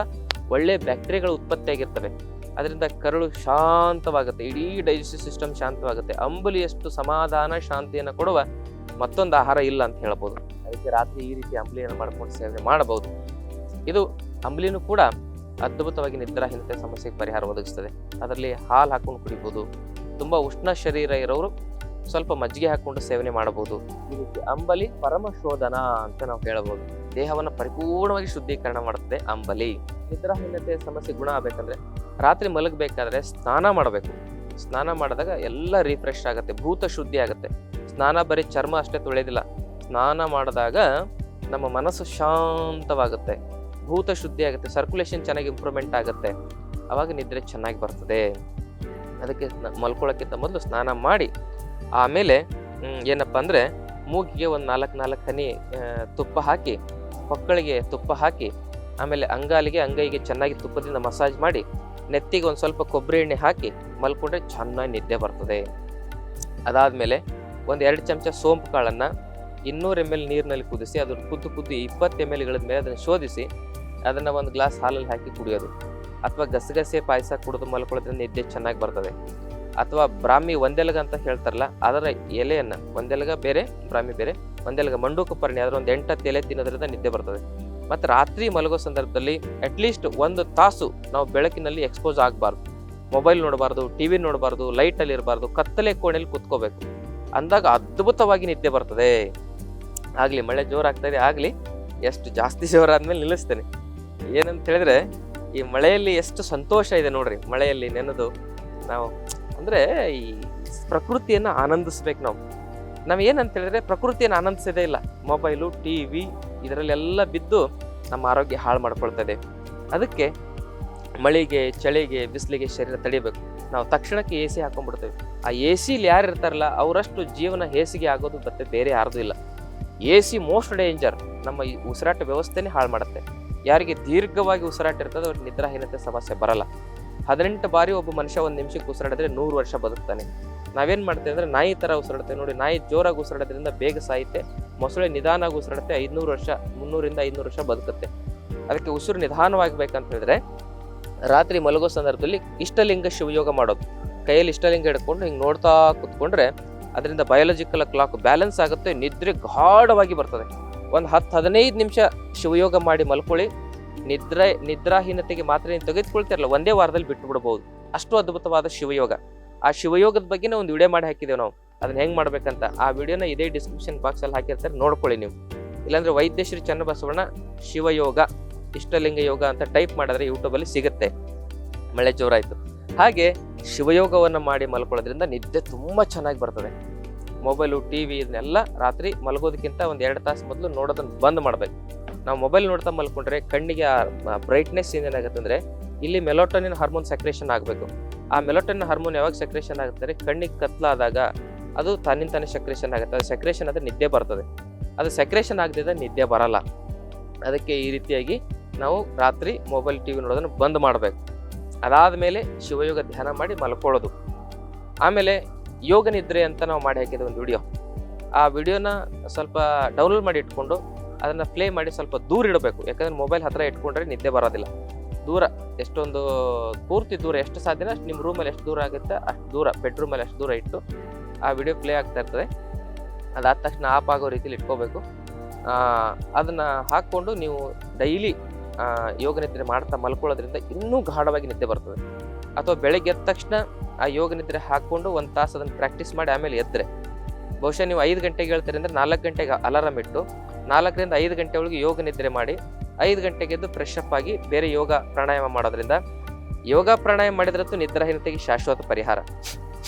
ಒಳ್ಳೆ ಬ್ಯಾಕ್ಟೀರಿಯಾಗಳು ಉತ್ಪತ್ತಿಯಾಗಿರ್ತವೆ. ಅದರಿಂದ ಕರಳು ಶಾಂತವಾಗುತ್ತೆ, ಇಡೀ ಡೈಜೆಸ್ಟಿವ್ ಸಿಸ್ಟಮ್ ಶಾಂತವಾಗುತ್ತೆ. ಅಂಬಲಿಯಷ್ಟು ಸಮಾಧಾನ ಶಾಂತಿಯನ್ನು ಕೊಡುವ ಮತ್ತೊಂದು ಆಹಾರ ಇಲ್ಲ ಅಂತ ಹೇಳ್ಬೋದು. ಅದಕ್ಕೆ ರಾತ್ರಿ ಈ ರೀತಿ ಅಂಬಲಿಯನ್ನು ಮಾಡ್ಕೊಂಡು ಸೇವನೆ ಮಾಡಬಹುದು. ಇದು ಅಂಬಲಿನೂ ಕೂಡ ಅದ್ಭುತವಾಗಿ ನಿದ್ರಾಹೀನತೆ ಸಮಸ್ಯೆಗೆ ಪರಿಹಾರ ಒದಗಿಸ್ತದೆ. ಅದರಲ್ಲಿ ಹಾಲು ಹಾಕೊಂಡು ಕುಡಿಬೋದು. ತುಂಬ ಉಷ್ಣ ಶರೀರ ಇರೋರು ಸ್ವಲ್ಪ ಮಜ್ಜಿಗೆ ಹಾಕೊಂಡು ಸೇವನೆ ಮಾಡಬಹುದು. ಈ ರೀತಿ ಅಂಬಲಿ ಪರಮ ಶೋಧನ ಅಂತ ನಾವು ಹೇಳಬಹುದು. ದೇಹವನ್ನು ಪರಿಪೂರ್ಣವಾಗಿ ಶುದ್ಧೀಕರಣ ಮಾಡುತ್ತದೆ ಅಂಬಲಿ. ನಿದ್ರಾಹೀನತೆ ಸಮಸ್ಯೆ ಗುಣ ಆಗ್ಬೇಕಂದ್ರೆ ರಾತ್ರಿ ಮಲಗಬೇಕಾದ್ರೆ ಸ್ನಾನ ಮಾಡಬೇಕು. ಸ್ನಾನ ಮಾಡಿದಾಗ ಎಲ್ಲ ರಿಫ್ರೆಶ್ ಆಗುತ್ತೆ, ಭೂತ ಶುದ್ಧಿ ಆಗುತ್ತೆ. ಸ್ನಾನ ಬರೀ ಚರ್ಮ ಅಷ್ಟೇ ತೊಳೆಯೋದಿಲ್ಲ, ಸ್ನಾನ ಮಾಡಿದಾಗ ನಮ್ಮ ಮನಸ್ಸು ಶಾಂತವಾಗುತ್ತೆ, ಭೂತ ಶುದ್ಧಿ ಆಗುತ್ತೆ, ಸರ್ಕ್ಯುಲೇಷನ್ ಚೆನ್ನಾಗಿ ಇಂಪ್ರೂವ್ಮೆಂಟ್ ಆಗುತ್ತೆ. ಅವಾಗ ನಿದ್ರೆ ಚೆನ್ನಾಗಿ ಬರ್ತದೆ. ಅದಕ್ಕೆ ಮಲ್ಕೊಳ್ಳೋಕ್ಕಿಂತ ಮೊದಲು ಸ್ನಾನ ಮಾಡಿ ಆಮೇಲೆ ಏನಪ್ಪ ಅಂದರೆ ಮೂಗಿಗೆ ಒಂದು 4 ಹನಿ ತುಪ್ಪ ಹಾಕಿ, ಹೊಕ್ಕಳಿಗೆ ತುಪ್ಪ ಹಾಕಿ, ಆಮೇಲೆ ಅಂಗೈಗೆ ಚೆನ್ನಾಗಿ ತುಪ್ಪದಿಂದ ಮಸಾಜ್ ಮಾಡಿ, ನೆತ್ತಿಗೆ ಒಂದು ಸ್ವಲ್ಪ ಕೊಬ್ಬರಿ ಎಣ್ಣೆ ಹಾಕಿ ಮಲ್ಕೊಂಡ್ರೆ ಚೆನ್ನಾಗಿ ನಿದ್ದೆ ಬರ್ತದೆ. ಅದಾದಮೇಲೆ ಒಂದು 2 ಚಮಚ ಸೋಂಪು ಕಾಳನ್ನು 200 ml ನೀರಿನಲ್ಲಿ ಕುದಿಸಿ, ಅದನ್ನು ಕುದ್ದು 20 ml ಮೇಲೆ ಅದನ್ನು ಶೋಧಿಸಿ ಅದನ್ನು ಒಂದು ಗ್ಲಾಸ್ ಹಾಲಲ್ಲಿ ಹಾಕಿ ಕುಡಿಯೋದು. ಅಥವಾ ಗಸಗಸೆ ಪಾಯಸ ಕುಡಿದು ಮಲ್ಕೊಳ್ಳೋದ್ರಿಂದ ನಿದ್ದೆ ಚೆನ್ನಾಗಿ ಬರ್ತದೆ. ಅಥವಾ ಬ್ರಾಹ್ಮಿ ಒಂದೆಲಗ ಅಂತ ಹೇಳ್ತಾರಲ್ಲ, ಅದರ ಎಲೆಯನ್ನು, ಒಂದೆಲಗ ಬೇರೆ ಬ್ರಾಹ್ಮಿ ಬೇರೆ, ಒಂದೆಲಗ ಮಂಡೂಕ ಪರ್ಣಿ, ಅದರ ಒಂದು 8 ಎಲೆ ತಿನ್ನೋದ್ರಿಂದ ನಿದ್ದೆ ಬರ್ತದೆ. ಮತ್ತು ರಾತ್ರಿ ಮಲಗೋ ಸಂದರ್ಭದಲ್ಲಿ ಅಟ್ಲೀಸ್ಟ್ 1 ತಾಸು ನಾವು ಬೆಳಕಿನಲ್ಲಿ ಎಕ್ಸ್ಪೋಸ್ ಆಗಬಾರ್ದು. ಮೊಬೈಲ್ ನೋಡಬಾರ್ದು, ಟಿವಿ ನೋಡಬಾರ್ದು, ಲೈಟಲ್ಲಿ ಇರಬಾರ್ದು, ಕತ್ತಲೆ ಕೋಣೆಯಲ್ಲಿ ಕುತ್ಕೋಬೇಕು. ಅಂದಾಗ ಅದ್ಭುತವಾಗಿ ನಿದ್ದೆ ಬರ್ತದೆ. ಆಗಲಿ ಮಳೆ ಜೋರಾಗ್ತದೆ, ಆಗಲಿ ಎಷ್ಟು ಜಾಸ್ತಿ ಜೋರಾದ್ಮೇಲೆ ನಿಲ್ಲಿಸ್ತೇನೆ. ಏನಂತ ಹೇಳಿದ್ರೆ, ಈ ಮಳೆಯಲ್ಲಿ ಎಷ್ಟು ಸಂತೋಷ ಇದೆ ನೋಡ್ರಿ. ಮಳೆಯಲ್ಲಿ ನೆನೆದು ನಾವು ಅಂದರೆ ಈ ಪ್ರಕೃತಿಯನ್ನು ಆನಂದಿಸ್ಬೇಕು. ನಾವು ಏನಂತ ಹೇಳಿದ್ರೆ ಪ್ರಕೃತಿಯನ್ನು ಆನಂದಿಸೋದೇ ಇಲ್ಲ. ಮೊಬೈಲು, ಟಿವಿ ಇದರಲ್ಲೆಲ್ಲ ಬಿದ್ದು ನಮ್ಮ ಆರೋಗ್ಯ ಹಾಳು ಮಾಡ್ಕೊಳ್ತದೆ. ಅದಕ್ಕೆ ಮಳೆಗೆ, ಚಳಿಗೆ, ಬಿಸಿಲಿಗೆ ಶರೀರ ತಡಿಬೇಕು. ನಾವು ತಕ್ಷಣಕ್ಕೆ AC ಹಾಕೊಂಡ್ಬಿಡ್ತೇವೆ. ಆ ACಲಿ ಯಾರು ಇರ್ತಾರಲ್ಲ ಅವರಷ್ಟು ಜೀವನ ಹೇಸಿಗೆ ಆಗೋದು ಮತ್ತೆ ಬೇರೆ ಯಾರ್ದು ಇಲ್ಲ. AC most danger. ನಮ್ಮ ಈ ಉಸಿರಾಟ ವ್ಯವಸ್ಥೆನೇ ಹಾಳು ಮಾಡುತ್ತೆ. ಯಾರಿಗೆ ದೀರ್ಘವಾಗಿ ಉಸಿರಾಟ ಇರ್ತದೆ ಅವ್ರಿಗೆ ನಿದ್ರಾಹೀನತೆ ಸಮಸ್ಯೆ ಬರಲ್ಲ. 18 ಬಾರಿ ಒಬ್ಬ ಮನುಷ್ಯ 1 ನಿಮಿಷಕ್ಕೆ ಉಸಿರಾಡಿದ್ರೆ 100 ವರ್ಷ ಬದುಕ್ತಾನೆ. ನಾವೇನು ಮಾಡ್ತೇವೆ ಅಂದರೆ ನಾಯಿ ಥರ ಉಸಿರಾಡ್ತೇವೆ ನೋಡಿ. ನಾಯಿ ಜೋರಾಗಿ ಉಸಿರಾಡೋದ್ರಿಂದ ಬೇಗ ಸಾಯುತ್ತೆ, ಮೊಸಳೆ ನಿಧಾನವಾಗಿ ಉಸಿರಾಡುತ್ತೆ, 500 ವರ್ಷ, 300ರಿಂದ 500 ವರ್ಷ ಬದುಕುತ್ತೆ. ಅದಕ್ಕೆ ಉಸಿರು ನಿಧಾನವಾಗಬೇಕಂತ ಹೇಳಿದ್ರೆ ರಾತ್ರಿ ಮಲಗೋ ಸಂದರ್ಭದಲ್ಲಿ ಇಷ್ಟಲಿಂಗ ಶಿವಯೋಗ ಮಾಡೋದು. ಕೈಯಲ್ಲಿ ಇಷ್ಟಲಿಂಗ ಹಿಡ್ಕೊಂಡು ಹಿಂಗೆ ನೋಡ್ತಾ ಕೂತ್ಕೊಂಡ್ರೆ ಅದರಿಂದ ಬಯೋಲಜಿಕಲ್ ಕ್ಲಾಕ್ ಬ್ಯಾಲೆನ್ಸ್ ಆಗುತ್ತೆ, ನಿದ್ರೆ ಗಾಢವಾಗಿ ಬರ್ತದೆ. ಒಂದು 10-15 ನಿಮಿಷ ಶಿವಯೋಗ ಮಾಡಿ ಮಲ್ಕೊಳ್ಳಿ. ನಿದ್ರಾಹೀನತೆಗೆ ಮಾತ್ರ ನೀವು ತೆಗೆದುಕೊಳ್ತಿರಲ್ಲ, ಒಂದೇ ವಾರದಲ್ಲಿ ಬಿಟ್ಟು ಬಿಡ್ಬೋದು. ಅಷ್ಟು ಅದ್ಭುತವಾದ ಶಿವಯೋಗ. ಆ ಶಿವಯೋಗದ ಬಗ್ಗೆ ಒಂದು ವಿಡಿಯೋ ಮಾಡಿ ಹಾಕಿದ್ದೇವೆ ನಾವು, ಅದನ್ನ ಹೆಂಗೆ ಮಾಡ್ಬೇಕಂತ. ಆ ವಿಡಿಯೋನ ಇದೇ ಡಿಸ್ಕ್ರಿಪ್ಷನ್ ಬಾಕ್ಸಲ್ಲಿ ಹಾಕಿರ್ತಾರೆ, ನೋಡ್ಕೊಳ್ಳಿ ನೀವು. ಇಲ್ಲಾಂದ್ರೆ ವೈದ್ಯಶ್ರೀ ಚನ್ನಬಸವಣ್ಣ ಶಿವಯೋಗ ಇಷ್ಟಲಿಂಗ ಯೋಗ ಅಂತ ಟೈಪ್ ಮಾಡಿದ್ರೆ ಯೂಟ್ಯೂಬಲ್ಲಿ ಸಿಗುತ್ತೆ. ಮಳೆ ಜೋರಾಯಿತು. ಹಾಗೆ ಶಿವಯೋಗವನ್ನು ಮಾಡಿ ಮಲ್ಕೊಳ್ಳೋದ್ರಿಂದ ನಿದ್ದೆ ತುಂಬ ಚೆನ್ನಾಗಿ ಬರ್ತದೆ. ಮೊಬೈಲು, ಟಿವಿ ಇದನ್ನೆಲ್ಲ ರಾತ್ರಿ ಮಲಗೋದಕ್ಕಿಂತ ಒಂದು 2 ತಾಸು ಮೊದಲು ನೋಡೋದನ್ನು ಬಂದ್ ಮಾಡಬೇಕು. ನಾವು ಮೊಬೈಲ್ ನೋಡ್ತಾ ಮಲ್ಕೊಂಡ್ರೆ ಕಣ್ಣಿಗೆ ಆ ಬ್ರೈಟ್ನೆಸ್ ಏನೇನಾಗುತ್ತೆ ಅಂದರೆ ಇಲ್ಲಿ ಮೆಲೋಟೋನಿನ್ ಹಾರ್ಮೋನ್ ಸೆಕ್ರೇಷನ್ ಆಗಬೇಕು. ಆ ಮೆಲೋಟೋನಿನ್ ಹಾರ್ಮೋನ್ ಯಾವಾಗ ಸೆಕ್ರೇಷನ್ ಆಗುತ್ತೆ, ಕಣ್ಣಿಗೆ ಕತ್ಲಾದಾಗ ಅದು ತನ್ನಿಂತಾನೆ ಸೆಕ್ರೇಷನ್ ಆಗುತ್ತೆ. ಅದು ಸೆಕ್ರೇಷನ್ ಆದರೆ ನಿದ್ದೆ ಬರ್ತದೆ. ಅದು ಸೆಕ್ರೇಷನ್ ಆಗದಿದ್ದರೆ ನಿದ್ದೆ ಬರಲ್ಲ. ಅದಕ್ಕೆ ಈ ರೀತಿಯಾಗಿ ನಾವು ರಾತ್ರಿ ಮೊಬೈಲ್, ಟಿವಿ ನೋಡೋದನ್ನು ಬಂದ್ ಮಾಡಬೇಕು. ಅದಾದಮೇಲೆ ಶಿವಯೋಗ ಧ್ಯಾನ ಮಾಡಿ ಮಲ್ಕೊಳ್ಳೋದು. ಆಮೇಲೆ ಯೋಗ ನಿದ್ರೆ ಅಂತ ನಾವು ಮಾಡಿ ಹಾಕಿದ ಒಂದು ವಿಡಿಯೋ. ಆ ವಿಡಿಯೋನ ಸ್ವಲ್ಪ ಡೌನ್ಲೋಡ್ ಮಾಡಿ ಇಟ್ಕೊಂಡು ಅದನ್ನು ಪ್ಲೇ ಮಾಡಿ ಸ್ವಲ್ಪ ದೂರ ಇಡಬೇಕು. ಯಾಕಂದರೆ ಮೊಬೈಲ್ ಹತ್ರ ಇಟ್ಕೊಂಡ್ರೆ ನಿದ್ದೆ ಬರೋದಿಲ್ಲ. ದೂರ, ಎಷ್ಟೊಂದು ಪೂರ್ತಿ ದೂರ, ಎಷ್ಟು ಸಾಧ್ಯನ ಅಷ್ಟು, ನಿಮ್ಮ ರೂಮಲ್ಲಿ ಎಷ್ಟು ದೂರ ಆಗುತ್ತೆ ಅಷ್ಟು ದೂರ, ಬೆಡ್ರೂಮಲ್ಲಿ ಅಷ್ಟು ದೂರ ಇಟ್ಟು ಆ ವಿಡಿಯೋ ಪ್ಲೇ ಆಗ್ತಾ ಇರ್ತದೆ. ಅದಾದ ತಕ್ಷಣ ಆಫ್ ಆಗೋ ರೀತಿಲಿ ಇಟ್ಕೋಬೇಕು. ಅದನ್ನು ಹಾಕ್ಕೊಂಡು ನೀವು ಡೈಲಿ ಯೋಗ ನಿದ್ರೆ ಮಾಡ್ತಾ ಮಲ್ಕೊಳ್ಳೋದ್ರಿಂದ ಇನ್ನೂ ಗಾಢವಾಗಿ ನಿದ್ದೆ ಬರ್ತದೆ. ಅಥವಾ ಬೆಳಗ್ಗೆ ಎದ್ದ ತಕ್ಷಣ ಆ ಯೋಗ ನಿದ್ರೆ ಹಾಕ್ಕೊಂಡು 1 ತಾಸು ಅದನ್ನು ಪ್ರಾಕ್ಟೀಸ್ ಮಾಡಿ ಆಮೇಲೆ ಎದ್ದರೆ, ಬಹುಶಃ ನೀವು 5 ಗಂಟೆಗೆ ಹೇಳ್ತೀರಿ ಅಂದರೆ 4 ಗಂಟೆಗೆ ಅಲಾರಾಮ್ ಇಟ್ಟು 4ರಿಂದ 5 ಗಂಟೆ ಒಳಗೆ ಯೋಗ ನಿದ್ರೆ ಮಾಡಿ 5 ಗಂಟೆಗೆ ಎದ್ದು ಫ್ರೆಶ್ ಅಪ್ ಆಗಿ ಬೇರೆ ಯೋಗ ಪ್ರಾಣಾಯಾಮ ಮಾಡೋದ್ರಿಂದ, ಯೋಗ ಪ್ರಾಣಾಯಾಮ ಮಾಡಿದ್ರಂತೂ ನಿದ್ರಾಹೀನತೆಗೆ ಶಾಶ್ವತ ಪರಿಹಾರ.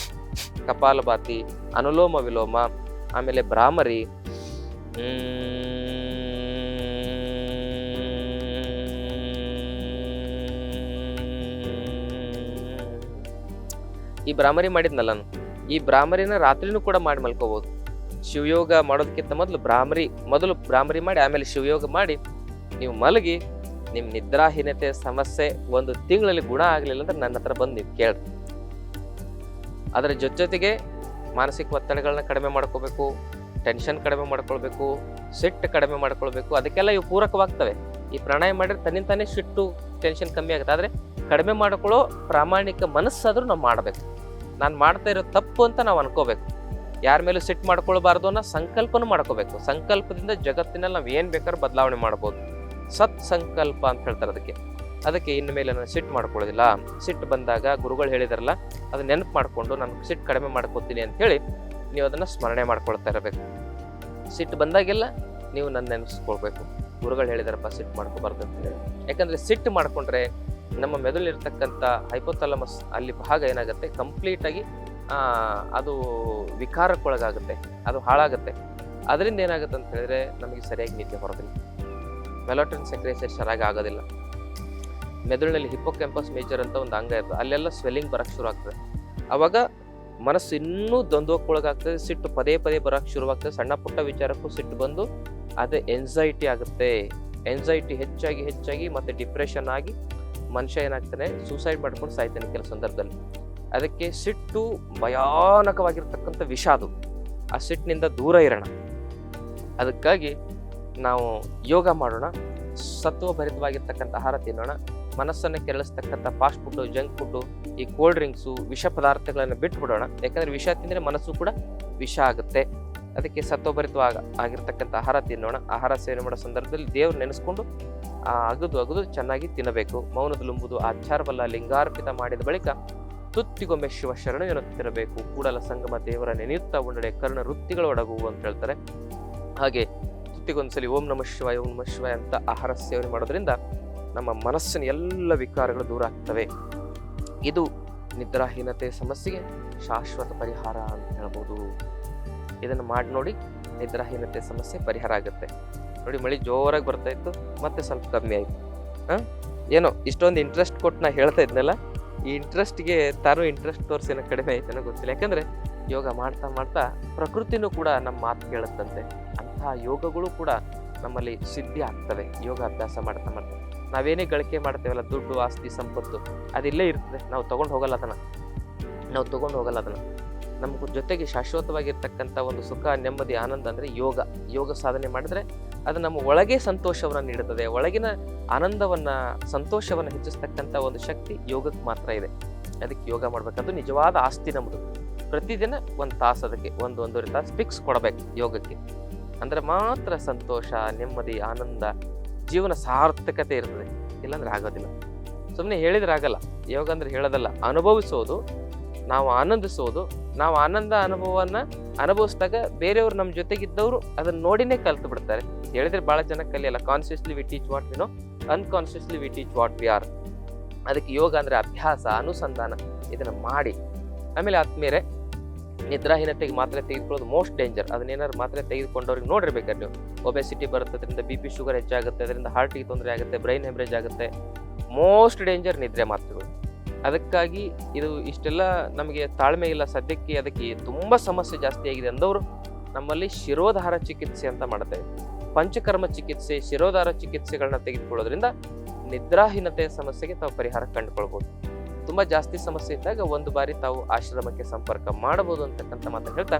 ಕಪಾಲಭಾತಿ, ಅನುಲೋಮ ವಿಲೋಮ, ಆಮೇಲೆ ಭ್ರಾಮರಿ, ಈ ಭ್ರಾಮರಿ ಮಾಡಿದ್ನಲ್ಲ ನಾನು, ಈ ಭ್ರಾಮರಿನ ರಾತ್ರಿನೂ ಕೂಡ ಮಾಡಿ ಮಲ್ಕೋಬಹುದು. ಶಿವಯೋಗ ಮಾಡೋದಕ್ಕಿಂತ ಮೊದಲು ಭ್ರಾಮರಿ ಮಾಡಿ ಆಮೇಲೆ ಶಿವಯೋಗ ಮಾಡಿ ನೀವು ಮಲಗಿ, ನಿಮ್ಮ ನಿದ್ರಾಹೀನತೆ ಸಮಸ್ಯೆ 1 ತಿಂಗಳಲ್ಲಿ ಗುಣ ಆಗಲಿಲ್ಲ ಅಂದ್ರೆ ನನ್ನ ಹತ್ರ ಬಂದು ನೀವು ಕೇಳಿ. ಅದರ ಜೊತೆಗೆ ಮಾನಸಿಕ ಒತ್ತಡಗಳನ್ನ ಕಡಿಮೆ ಮಾಡ್ಕೋಬೇಕು, ಟೆನ್ಷನ್ ಕಡಿಮೆ ಮಾಡ್ಕೊಳ್ಬೇಕು, ಸಿಟ್ಟು ಕಡಿಮೆ ಮಾಡ್ಕೊಳ್ಬೇಕು. ಅದಕ್ಕೆಲ್ಲ ಇವು ಪೂರಕವಾಗ್ತವೆ. ಈ ಪ್ರಾಣಾಯಾಮ ಮಾಡಿದ್ರೆ ತನ್ನಿಂತಾನೇ ಸಿಟ್ಟು, ಟೆನ್ಷನ್ ಕಮ್ಮಿ ಆಗುತ್ತೆ. ಆದರೆ ಕಡಿಮೆ ಮಾಡ್ಕೊಳ್ಳೋ ಪ್ರಾಮಾಣಿಕ ಮನಸ್ಸಾದ್ರೂ ನಾವು ಮಾಡಬೇಕು. ನಾನು ಮಾಡ್ತಾ ಇರೋ ತಪ್ಪು ಅಂತ ನಾವು ಅನ್ಕೋಬೇಕು. ಯಾರ ಮೇಲೂ ಸಿಟ್ಟು ಮಾಡ್ಕೊಳ್ಬಾರ್ದು ಅನ್ನೋ ಸಂಕಲ್ಪನೂ ಮಾಡ್ಕೋಬೇಕು. ಸಂಕಲ್ಪದಿಂದ ಜಗತ್ತಿನಲ್ಲಿ ನಾವು ಏನು ಬೇಕಾದ್ರೂ ಬದಲಾವಣೆ ಮಾಡ್ಬೋದು. ಸತ್ ಸಂಕಲ್ಪ ಅಂತ ಹೇಳ್ತಾರೆ ಅದಕ್ಕೆ ಇನ್ನು ಮೇಲೆ ನಾನು ಸಿಟ್ಟು ಮಾಡ್ಕೊಳ್ಳೋದಿಲ್ಲ. ಸಿಟ್ಟು ಬಂದಾಗ ಗುರುಗಳು ಹೇಳಿದಾರಲ್ಲ ಅದು ನೆನಪು ಮಾಡಿಕೊಂಡು ನಾನು ಸಿಟ್ಟು ಕಡಿಮೆ ಮಾಡ್ಕೋತೀನಿ ಅಂತ ಹೇಳಿ ನೀವು ಅದನ್ನು ಸ್ಮರಣೆ ಮಾಡ್ಕೊಳ್ತಾ ಇರಬೇಕು. ಸಿಟ್ಟು ಬಂದಾಗೆಲ್ಲ ನೀವು ನನ್ನ ನೆನೆಸ್ಕೊಳ್ಬೇಕು, ಗುರುಗಳು ಹೇಳಿದಾರಪ್ಪ ಸಿಟ್ಟು ಮಾಡ್ಕೋಬಾರ್ದು ಅಂತ ಹೇಳಿ. ಯಾಕಂದರೆ ಸಿಟ್ಟು ಮಾಡ್ಕೊಂಡ್ರೆ ನಮ್ಮ ಮೆದುಳಿರ್ತಕ್ಕಂಥ ಹೈಪೋಥಾಲಮಸ್ ಅಲ್ಲಿ ಭಾಗ ಏನಾಗುತ್ತೆ, ಕಂಪ್ಲೀಟಾಗಿ ಅದು ವಿಕಾರಕ್ಕೊಳಗಾಗುತ್ತೆ, ಅದು ಹಾಳಾಗುತ್ತೆ. ಅದರಿಂದ ಏನಾಗುತ್ತೆ ಅಂತ ಹೇಳಿದ್ರೆ ನಮಗೆ ಸರಿಯಾಗಿ ನಿದ್ದೆ ಬರೋದಿಲ್ಲ, ಮೆಲೋಟೋನಿನ್ ಸೆಕ್ರೇಷನ್ ಸರಿಯಾಗಿ ಆಗೋದಿಲ್ಲ. ಮೆದುಳಿನಲ್ಲಿ ಹಿಪ್ಪೋಕ್ಯಾಂಪಸ್ ಮೇಜರ್ ಅಂತ ಒಂದು ಅಂಗ ಇರ್ತದೆ, ಅಲ್ಲೆಲ್ಲ ಸ್ವೆಲ್ಲಿಂಗ್ ಬರೋಕ್ಕೆ ಶುರು ಆಗ್ತದೆ. ಅವಾಗ ಮನಸ್ಸು ಇನ್ನೂ ದ್ವಂದ್ವಕ್ಕೊಳಗಾಗ್ತದೆ, ಸಿಟ್ಟು ಪದೇ ಪದೇ ಬರೋಕ್ಕೆ ಶುರುವಾಗ್ತದೆ. ಸಣ್ಣ ಪುಟ್ಟ ವಿಚಾರಕ್ಕೂ ಸಿಟ್ಟು ಬಂದು ಅದೇ ಎಂಸೈಟಿ ಆಗುತ್ತೆ. ಎಂಸೈಟಿ ಹೆಚ್ಚಾಗಿ ಮತ್ತೆ ಡಿಪ್ರೆಷನ್ ಆಗಿ ಮನುಷ್ಯ ಏನಾಗ್ತಾನೆ, ಸೂಸೈಡ್ ಮಾಡ್ಕೊಂಡು ಸಾಯ್ತಾನೆ ಕೆಲವು ಸಂದರ್ಭದಲ್ಲಿ. ಅದಕ್ಕೆ ಸಿಟ್ಟು ಭಯಾನಕವಾಗಿರ್ತಕ್ಕಂಥ ವಿಷ ಅದು. ಆ ಸಿಟ್ಟಿನಿಂದ ದೂರ ಇರೋಣ. ಅದಕ್ಕಾಗಿ ನಾವು ಯೋಗ ಮಾಡೋಣ, ಸತ್ವಭರಿತವಾಗಿರ್ತಕ್ಕಂಥ ಆಹಾರ ತಿನ್ನೋಣ, ಮನಸ್ಸನ್ನು ಕೆರಳಿಸ್ತಕ್ಕಂಥ ಫಾಸ್ಟ್ ಫುಡ್ಡು, ಜಂಕ್ ಫುಡ್ಡು, ಈ ಕೋಲ್ಡ್ ಡ್ರಿಂಕ್ಸು, ವಿಷ ಪದಾರ್ಥಗಳನ್ನು ಬಿಟ್ಟು ಬಿಡೋಣ. ಯಾಕಂದರೆ ವಿಷ ತಿಂದರೆ ಮನಸ್ಸು ಕೂಡ ವಿಷ ಆಗುತ್ತೆ. ಅದಕ್ಕೆ ಆಗಿರ್ತಕ್ಕಂಥ ಆಹಾರ ತಿನ್ನೋಣ. ಆಹಾರ ಸೇವನೆ ಮಾಡೋ ಸಂದರ್ಭದಲ್ಲಿ ದೇವ್ರು ನೆನೆಸ್ಕೊಂಡು ಅಗದು ಚೆನ್ನಾಗಿ ತಿನ್ನಬೇಕು. ಮೌನದಲ್ಲುಂಬುದು ಆಚಾರವಲ್ಲ, ಲಿಂಗಾರ್ಪಿತ ಮಾಡಿದ ಬಳಿಕ ತುತ್ತಿಗೊಮ್ಮೆ ಶಿವ ಶರಣ ಎನ್ನುತ್ತಿರಬೇಕು. ಕೂಡಲ ಸಂಗಮ ದೇವರ ನೆನೆಯುತ್ತಾ ಉಂಡಡೆ ಕರ್ಣ ವೃತ್ತಿಗಳು ಒಡಗುವು ಅಂತ ಹೇಳ್ತಾರೆ. ಹಾಗೆ ತುತ್ತಿಗೊಂದ್ಸಲಿ ಓಂ ನಮಃ ಶಿವಾಯ ಓಂ ನಮಃ ಶಿವಾಯ ಅಂತ ಆಹಾರ ಸೇವನೆ ಮಾಡೋದ್ರಿಂದ ನಮ್ಮ ಮನಸ್ಸಿನ ಎಲ್ಲ ವಿಕಾರಗಳು ದೂರ ಆಗ್ತವೆ. ಇದು ನಿದ್ರಾಹೀನತೆ ಸಮಸ್ಯೆಗೆ ಶಾಶ್ವತ ಪರಿಹಾರ ಅಂತ ಹೇಳ್ಬೋದು. ಇದನ್ನು ಮಾಡಿ ನೋಡಿ, ನಿದ್ರಾಹೀನತೆ ಸಮಸ್ಯೆ ಪರಿಹಾರ ಆಗುತ್ತೆ. ನೋಡಿ, ಮಳೆ ಜೋರಾಗಿ ಬರ್ತಾ ಇತ್ತು, ಮತ್ತೆ ಸ್ವಲ್ಪ ಕಮ್ಮಿ ಆಯಿತು. ಏನೋ ಇಷ್ಟೊಂದು ಇಂಟ್ರೆಸ್ಟ್ ಕೊಟ್ಟು ನಾ ಹೇಳ್ತಾ ಇದ್ನಲ್ಲ, ಈ ಇಂಟ್ರೆಸ್ಟ್ಗೆ ತಾನು ಇಂಟ್ರೆಸ್ಟ್ ತೋರಿಸಿ ಕಡಿಮೆ ಆಯ್ತೇನೋ ಗೊತ್ತಿಲ್ಲ. ಯಾಕಂದರೆ ಯೋಗ ಮಾಡ್ತಾ ಪ್ರಕೃತಿನೂ ಕೂಡ ನಮ್ಮ ಮಾತು ಕೇಳುತ್ತಂತೆ. ಅಂತಹ ಯೋಗಗಳು ಕೂಡ ನಮ್ಮಲ್ಲಿ ಸಿದ್ಧಿ ಆಗ್ತವೆ ಯೋಗ ಅಭ್ಯಾಸ ಮಾಡ್ತಾ. ನಾವೇನೇ ಗಳಿಕೆ ಮಾಡ್ತೇವಲ್ಲ, ದುಡ್ಡು, ಆಸ್ತಿ, ಸಂಪತ್ತು, ಅದಿಲ್ಲೇ ಇರ್ತದೆ. ನಾವು ತೊಗೊಂಡು ಹೋಗಲ್ಲ ಅದನ್ನು. ನಮಗೂ ಜೊತೆಗೆ ಶಾಶ್ವತವಾಗಿರ್ತಕ್ಕಂಥ ಒಂದು ಸುಖ, ನೆಮ್ಮದಿ, ಆನಂದ ಅಂದರೆ ಯೋಗ ಸಾಧನೆ ಮಾಡಿದ್ರೆ ಅದು ನಮ್ಮ ಒಳಗೆ ಸಂತೋಷವನ್ನು ನೀಡುತ್ತದೆ. ಒಳಗಿನ ಆನಂದವನ್ನು, ಸಂತೋಷವನ್ನು ಹೆಚ್ಚಿಸ್ತಕ್ಕಂಥ ಒಂದು ಶಕ್ತಿ ಯೋಗಕ್ಕೆ ಮಾತ್ರ ಇದೆ. ಅದಕ್ಕೆ ಯೋಗ ಮಾಡ್ಬೇಕು. ಅದು ನಿಜವಾದ ಆಸ್ತಿ ನಮ್ಮದು. ಪ್ರತಿದಿನ ಒಂದು ತಾಸು, ಅದಕ್ಕೆ ಒಂದೂವರೆ ತಾಸು ಫಿಕ್ಸ್ ಕೊಡಬೇಕು ಯೋಗಕ್ಕೆ. ಅಂದರೆ ಮಾತ್ರ ಸಂತೋಷ, ನೆಮ್ಮದಿ, ಆನಂದ, ಜೀವನ ಸಾರ್ಥಕತೆ ಇರ್ತದೆ. ಇಲ್ಲಾಂದ್ರೆ ಆಗೋದಿಲ್ಲ. ಸುಮ್ಮನೆ ಹೇಳಿದ್ರೆ ಆಗಲ್ಲ. ಯೋಗ ಅಂದ್ರೆ ಹೇಳೋದಲ್ಲ, ಅನುಭವಿಸೋದು, ನಾವು ಆನಂದಿಸೋದು. ನಾವು ಆನಂದ ಅನುಭವವನ್ನು ಅನುಭವಿಸಿದಾಗ ಬೇರೆಯವರು ನಮ್ಮ ಜೊತೆಗಿದ್ದವರು ಅದನ್ನ ನೋಡಿನೇ ಕಲ್ತು ಬಿಡ್ತಾರೆ. ಹೇಳಿದ್ರೆ ಭಾಳ ಜನ ಕಲಿಯಲ್ಲ. Consciously we teach what we know, unconsciously we teach what we are. ಅದಕ್ಕೆ ಯೋಗ ಅಂದರೆ ಅಭ್ಯಾಸ, ಅನುಸಂಧಾನ. ಇದನ್ನು ಮಾಡಿ ಆಮೇಲೆ ಆದ್ಮೇಲೆ ನಿದ್ರಾಹೀನತೆಗೆ ಮಾತ್ರೆ ತೆಗೆದುಕೊಳ್ಳೋದು ಮೋಸ್ಟ್ ಡೇಂಜರ್. ಅದನ್ನೇನಾದ್ರು ಮಾತ್ರೆ ತೆಗೆದುಕೊಂಡವ್ರಿಗೆ ನೋಡಿರ್ಬೇಕಾದ್ರೆ ನೀವು ಒಬೆಸಿಟಿ ಬರುತ್ತೆ, ಅದರಿಂದ BP ಶುಗರ್ ಹೆಚ್ಚಾಗುತ್ತೆ, ಅದರಿಂದ ಹಾರ್ಟಿಗೆ ತೊಂದರೆ ಆಗುತ್ತೆ, ಬ್ರೈನ್ ಹೆಮ್ರೇಜ್ ಆಗುತ್ತೆ. ಮೋಸ್ಟ್ ಡೇಂಜರ್ ನಿದ್ರೆ ಮಾತ್ರೆಗಳು. ಅದಕ್ಕಾಗಿ ಇದು ಇಷ್ಟೆಲ್ಲ ನಮಗೆ ತಾಳ್ಮೆ ಇಲ್ಲ ಸದ್ಯಕ್ಕೆ. ಅದಕ್ಕೆ ತುಂಬ ಸಮಸ್ಯೆ ಜಾಸ್ತಿ ಆಗಿದೆ ಅಂದವರು ನಮ್ಮಲ್ಲಿ ಶಿರೋಧಾರ ಚಿಕಿತ್ಸೆ ಅಂತ ಮಾಡ್ತೇವೆ. ಪಂಚಕರ್ಮ ಚಿಕಿತ್ಸೆ, ಶಿರೋಧಾರ ಚಿಕಿತ್ಸೆಗಳನ್ನ ತೆಗೆದುಕೊಳ್ಳೋದ್ರಿಂದ ನಿದ್ರಾಹೀನತೆಯ ಸಮಸ್ಯೆಗೆ ತಾವು ಪರಿಹಾರ ಕಂಡುಕೊಳ್ಬೋದು. ತುಂಬ ಜಾಸ್ತಿ ಸಮಸ್ಯೆ ಇದ್ದಾಗ ಒಂದು ಬಾರಿ ತಾವು ಆಶ್ರಮಕ್ಕೆ ಸಂಪರ್ಕ ಮಾಡಬಹುದು ಅಂತಕ್ಕಂಥ ಮಾತನ್ನು ಹೇಳ್ತಾ,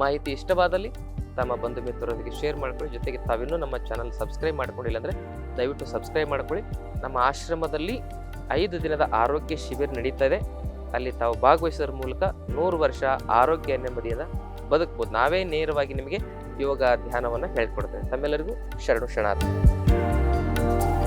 ಮಾಹಿತಿ ಇಷ್ಟವಾದಲ್ಲಿ ತಮ್ಮ ಬಂಧು ಮಿತ್ರರೊಂದಿಗೆ ಶೇರ್ ಮಾಡ್ಕೊಳ್ಳಿ. ಜೊತೆಗೆ ತಾವಿನ್ನೂ ನಮ್ಮ ಚಾನಲ್ ಸಬ್ಸ್ಕ್ರೈಬ್ ಮಾಡ್ಕೊಂಡಿಲ್ಲ ಅಂದರೆ ದಯವಿಟ್ಟು ಸಬ್ಸ್ಕ್ರೈಬ್ ಮಾಡ್ಕೊಳ್ಳಿ. ನಮ್ಮ ಆಶ್ರಮದಲ್ಲಿ 5 ದಿನದ ಆರೋಗ್ಯ ಶಿಬಿರ ನಡೀತಾ ಇದೆ. ಅಲ್ಲಿ ತಾವು ಭಾಗವಹಿಸೋದ್ರ ಮೂಲಕ 100 ವರ್ಷ ಆರೋಗ್ಯ ನೆಮ್ಮದಿಯಿಂದ ಬದುಕಬಹುದು. ನಾವೇ ನೇರವಾಗಿ ನಿಮಗೆ ಯೋಗ ಧ್ಯಾನವನ್ನು ಹೇಳ್ಕೊಡ್ತೇವೆ. ತಮ್ಮೆಲ್ಲರಿಗೂ ಶರಣು ಶರಣಾರ್ಥಿ.